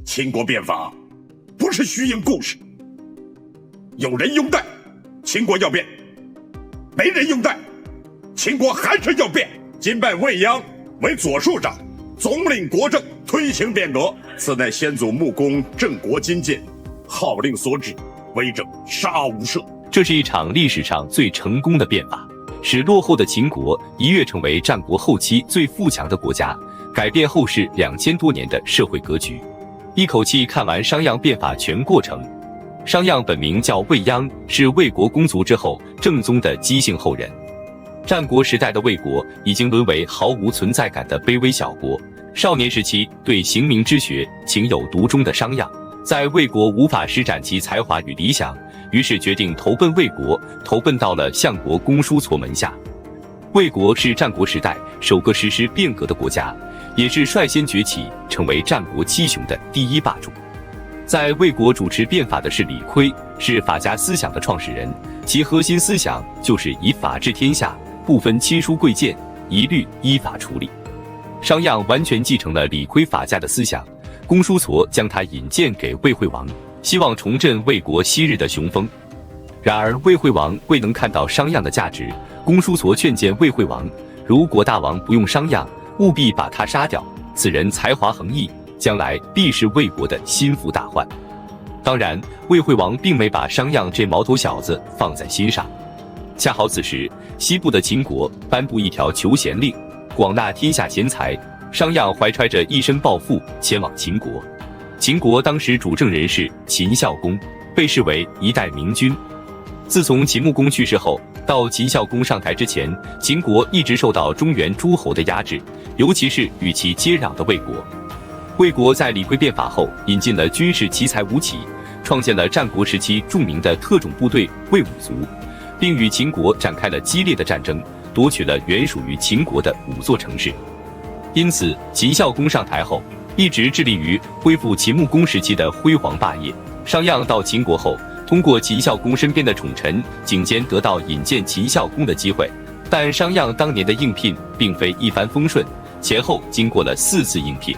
秦国变法不是虚应故事，有人拥戴，秦国要变；没人拥戴，秦国还是要变。今拜未央为左庶长，总领国政，推行变革。此乃先祖穆公正国金鉴，号令所指，威震杀无赦。这是一场历史上最成功的变法，使落后的秦国一跃成为战国后期最富强的国家，改变后世2000多年的社会格局。一口气看完商鞅变法全过程。商鞅本名叫卫鞅，是魏国公族之后正宗的姬姓后人。战国时代的魏国已经沦为毫无存在感的卑微小国。少年时期对刑名之学情有独钟的商鞅，在魏国无法施展其才华与理想，于是决定投奔魏国，投奔到了相国公叔痤门下。魏国是战国时代首个实施变革的国家，也是率先崛起成为战国七雄的第一霸主。在魏国主持变法的是李悝，是法家思想的创始人，其核心思想就是以法治天下，不分亲疏贵贱，一律依法处理。商鞅完全继承了李悝法家的思想，公叔痤将他引荐给魏惠王，希望重振魏国昔日的雄风。然而魏惠王未能看到商鞅的价值，公叔痤劝谏魏惠王，如果大王不用商鞅，务必把他杀掉，此人才华横溢，将来必是魏国的心腹大患。当然，魏惠王并没把商鞅这毛头小子放在心上。恰好此时，西部的秦国颁布一条求贤令，广纳天下贤才。商鞅怀揣着一身抱负前往秦国。秦国当时主政人是秦孝公，被视为一代明君。自从秦穆公去世后，到秦孝公上台之前，秦国一直受到中原诸侯的压制，尤其是与其接壤的魏国。魏国在李悝变法后，引进了军事奇才吴起，创建了战国时期著名的特种部队魏武卒，并与秦国展开了激烈的战争，夺取了原属于秦国的5座城市。因此，秦孝公上台后，一直致力于恢复秦穆公时期的辉煌霸业。商鞅到秦国后，通过秦孝公身边的宠臣景监得到引荐秦孝公的机会，但商鞅当年的应聘并非一帆风顺，前后经过了4次应聘。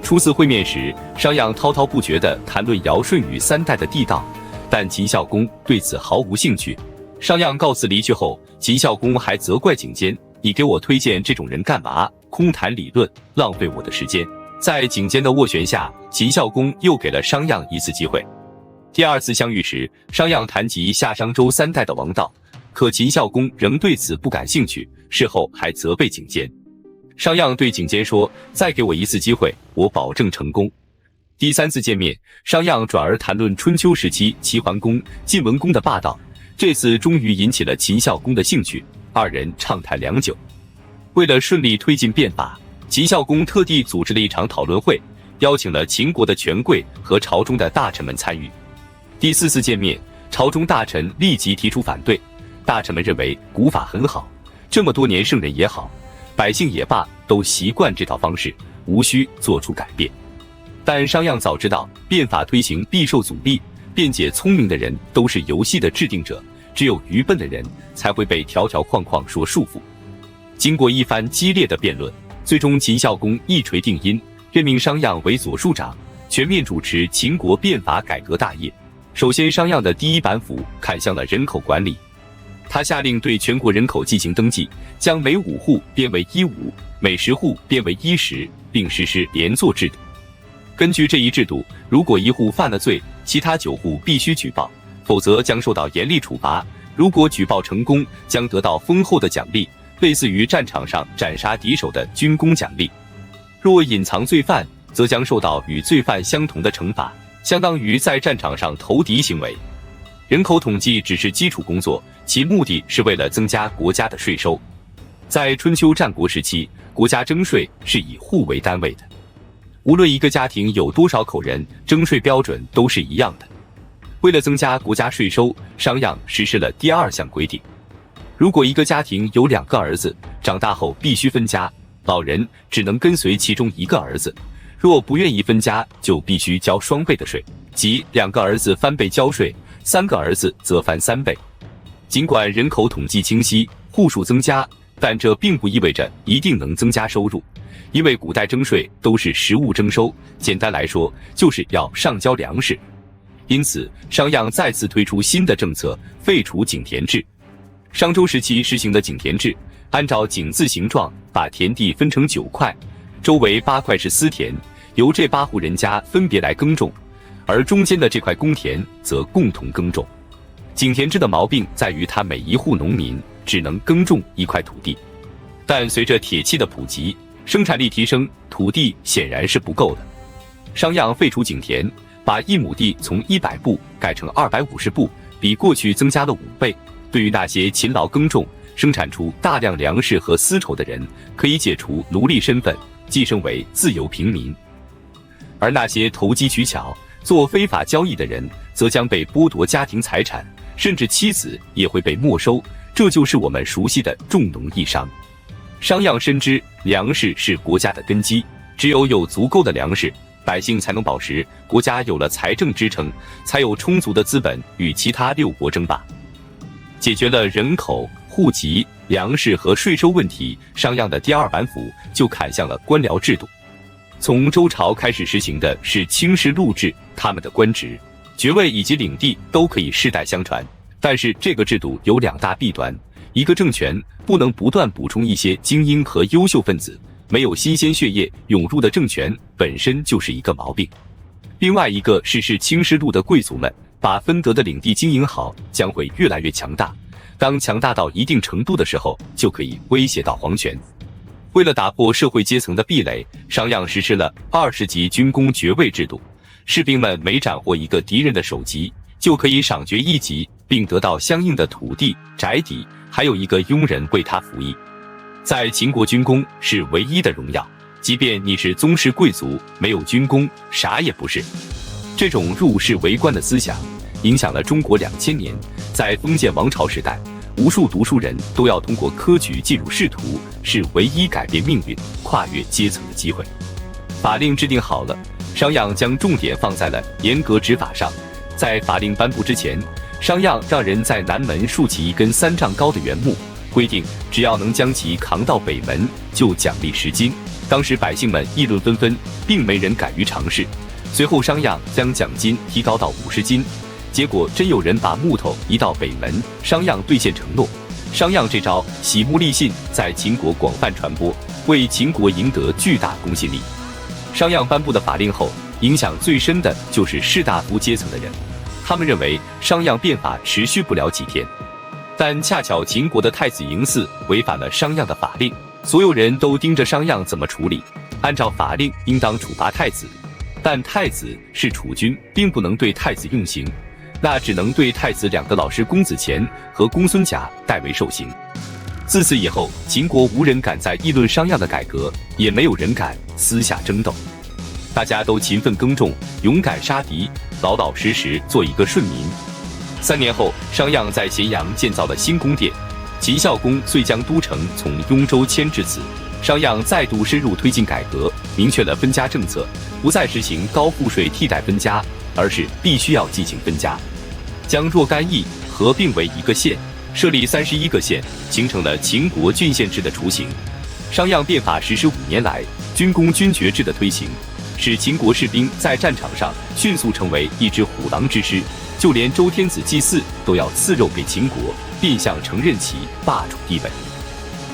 初次会面时，商鞅滔滔不绝地谈论尧舜禹3代的地道，但秦孝公对此毫无兴趣。商鞅告辞离去后，秦孝公还责怪景监：“你给我推荐这种人干嘛？空谈理论，浪费我的时间。”在景监的斡旋下，秦孝公又给了商鞅一次机会。第2次相遇时，商鞅谈及夏商周3代的王道，可秦孝公仍对此不感兴趣，事后还责备景监。商鞅对景监说：“再给我一次机会，我保证成功。”第3次见面，商鞅转而谈论春秋时期齐桓公、晋文公的霸道，这次终于引起了秦孝公的兴趣，二人畅谈良久。为了顺利推进变法，秦孝公特地组织了一场讨论会，邀请了秦国的权贵和朝中的大臣们参与。第4次见面，朝中大臣立即提出反对，大臣们认为古法很好，这么多年圣人也好，百姓也罢，都习惯这套方式，无需做出改变。但商鞅早知道变法推行必受阻力，辩解聪明的人都是游戏的制定者，只有愚笨的人才会被条条框框所束缚。经过一番激烈的辩论，最终秦孝公一锤定音，任命商鞅为左庶长，全面主持秦国变法改革大业。首先，商鞅的第一板斧砍向了人口管理。他下令对全国人口进行登记，将每5户编为1伍，每10户编为1室，并实施连坐制度。根据这一制度，如果1户犯了罪，其他9户必须举报，否则将受到严厉处罚。如果举报成功，将得到丰厚的奖励，类似于战场上斩杀敌手的军功奖励。若隐藏罪犯，则将受到与罪犯相同的惩罚，相当于在战场上投敌行为。人口统计只是基础工作，其目的是为了增加国家的税收。在春秋战国时期，国家征税是以户为单位的，无论一个家庭有多少口人，征税标准都是一样的。为了增加国家税收，商鞅实施了第2项规定：如果一个家庭有2个儿子，长大后必须分家，老人只能跟随其中1个儿子，若不愿意分家，就必须交双倍的税，即2个儿子翻倍交税，3个儿子则翻3倍。尽管人口统计清晰，户数增加，但这并不意味着一定能增加收入，因为古代征税都是实物征收，简单来说就是要上交粮食。因此，商鞅再次推出新的政策，废除井田制。商周时期实行的井田制，按照井字形状把田地分成9块，周围8块是私田，由这8户人家分别来耕种，而中间的这块公田则共同耕种。井田制的毛病在于它每一户农民只能耕种1块土地，但随着铁器的普及，生产力提升，土地显然是不够的。商鞅废除井田，把1亩地从100步改成250步，比过去增加了5倍。对于那些勤劳耕种、生产出大量粮食和丝绸的人，可以解除奴隶身份，晋升为自由平民；而那些投机取巧、做非法交易的人，则将被剥夺家庭财产，甚至妻子也会被没收。这就是我们熟悉的重农抑商。商鞅深知粮食是国家的根基，只有有足够的粮食，百姓才能饱食，国家有了财政支撑，才有充足的资本与其他6国争霸。解决了人口、户籍、粮食和税收问题，商鞅的第2板斧就砍向了官僚制度。从周朝开始实行的是卿士禄制，他们的官职、爵位以及领地都可以世代相传。但是这个制度有2大弊端：一个政权不能不断补充一些精英和优秀分子，没有新鲜血液涌入的政权本身就是一个毛病；另外一个是卿士禄的贵族们把分得的领地经营好，将会越来越强大。当强大到一定程度的时候，就可以威胁到皇权。为了打破社会阶层的壁垒，商鞅实施了20级军功爵位制度。士兵们每斩获一个敌人的首级，就可以赏爵1级，并得到相应的土地、宅邸，还有一个佣人为他服役。在秦国，军功是唯一的荣耀，即便你是宗室贵族，没有军功，啥也不是。这种入仕为官的思想影响了中国2000年。在封建王朝时代，无数读书人都要通过科举进入仕途，是唯一改变命运、跨越阶层的机会。法令制定好了，商鞅将重点放在了严格执法上。在法令颁布之前，商鞅让人在南门竖起一根3丈高的圆木，规定只要能将其扛到北门，就奖励10斤。当时百姓们议论纷纷，并没人敢于尝试。随后商鞅将奖金提高到50斤，结果真有人把木头移到北门，商鞅兑现承诺。商鞅这招洗木立信在秦国广泛传播，为秦国赢得巨大公信力。商鞅颁布的法令后，影响最深的就是士大夫阶层的人，他们认为商鞅变法持续不了几天，但恰巧秦国的太子嬴驷违反了商鞅的法令，所有人都盯着商鞅怎么处理。按照法令应当处罚太子，但太子是储君，并不能对太子用刑，那只能对太子2个老师公子虔和公孙贾代为受刑。自此以后，秦国无人敢再议论商鞅的改革，也没有人敢私下争斗，大家都勤奋耕种，勇敢杀敌，老老实实做一个顺民。3年后，商鞅在咸阳建造了新宫殿，秦孝公遂将都城从雍州迁至此。商鞅再度深入推进改革，明确了分家政策，不再实行高赋税替代分家，而是必须要进行分家，将若干邑合并为一个县，设立31个县，形成了秦国郡县制的雏形。商鞅变法实施5年来，军功军爵制的推行，使秦国士兵在战场上迅速成为一支虎狼之师，就连周天子祭祀都要赐肉给秦国，变相承认其霸主地位。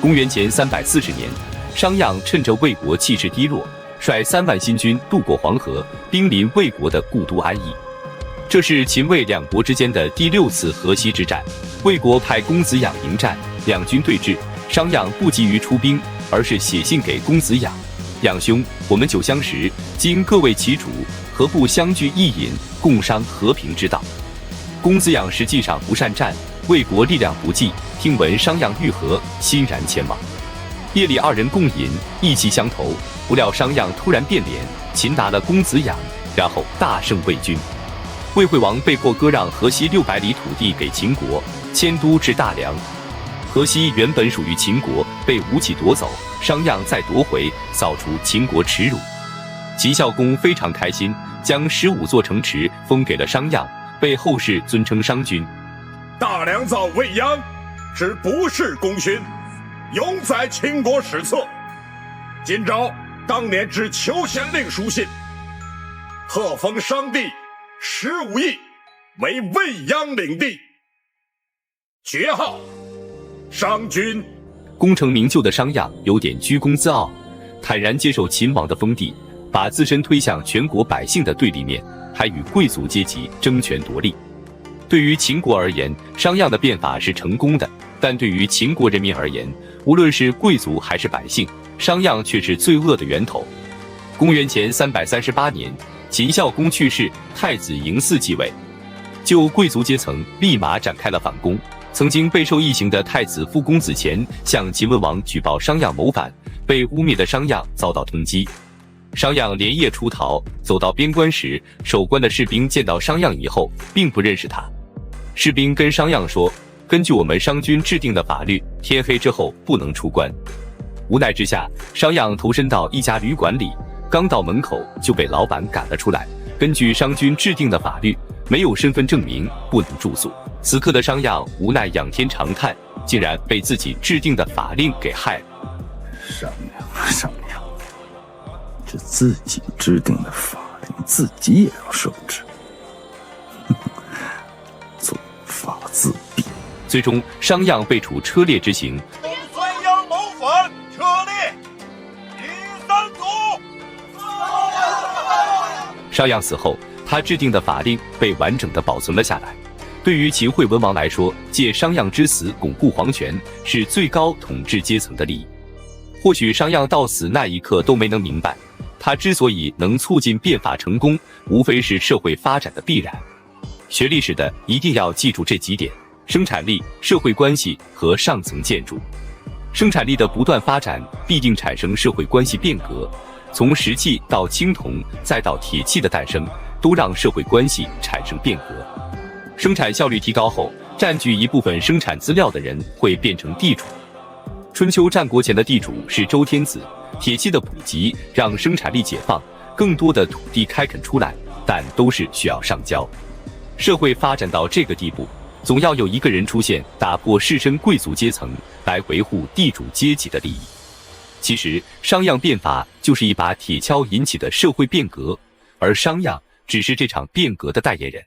公元前340年，商鞅趁着魏国气势低落，率3万新军渡过黄河，兵临魏国的故都安邑。这是秦魏2国之间的第6次河西之战。魏国派公子郢迎战，两军对峙，商鞅不急于出兵，而是写信给公子郢：“郢兄，我们久相识，今各为其主，何不相聚一饮，共商和平之道？”公子郢实际上不善战，魏国力量不济，听闻商鞅遇和，欣然前往。夜里2人共饮，意气相投，不料商鞅突然变脸，擒拿了公子郢，然后大胜魏军。魏惠王被迫割让河西600里土地给秦国，迁都至大梁。河西原本属于秦国，被吴起夺走，商鞅再夺回，扫除秦国耻辱。秦孝公非常开心，将15座城池封给了商鞅，被后世尊称商君。大良造未央，是不世功勋，永载秦国史册。今朝当年至求贤令书信，特封商地15邑为未央领地，爵号商君。功成名就的商鞅有点居功自傲，坦然接受秦王的封地，把自身推向全国百姓的对立面，还与贵族阶级争权夺利。对于秦国而言，商鞅的变法是成功的，但对于秦国人民而言，无论是贵族还是百姓，商鞅却是罪恶的源头。公元前338年，秦孝公去世，太子嬴驷继位，就贵族阶层立马展开了反攻。曾经备受异刑的太子傅公子虔向秦文王举报商鞅谋反，被污蔑的商鞅遭到通缉。商鞅连夜出逃，走到边关时，守关的士兵见到商鞅以后，并不认识他。士兵跟商鞅说：“根据我们商君制定的法律，天黑之后不能出关。”无奈之下，商鞅投身到一家旅馆里，刚到门口就被老板赶了出来。根据商君制定的法律，没有身份证明不能住宿。此刻的商鞅无奈仰天长叹，竟然被自己制定的法令给害了。商鞅，这自己制定的法令，自己也要受制，做法自毙。最终，商鞅被处车裂之刑。孙鞅谋反，车裂，第3组。商鞅死后，他制定的法令被完整的保存了下来。对于秦惠文王来说，借商鞅之死巩固皇权，是最高统治阶层的利益。或许商鞅到死那一刻都没能明白，他之所以能促进变法成功，无非是社会发展的必然。学历史的一定要记住这几点：生产力、社会关系和上层建筑。生产力的不断发展必定产生社会关系变革，从石器到青铜再到铁器的诞生，都让社会关系产生变革。生产效率提高后，占据一部分生产资料的人会变成地主。春秋战国前的地主是周天子，铁器的普及让生产力解放，更多的土地开垦出来，但都是需要上交。社会发展到这个地步，总要有一个人出现，打破士绅贵族阶层，来维护地主阶级的利益。其实，商鞅变法就是一把铁锹引起的社会变革，而商鞅只是这场变革的代言人。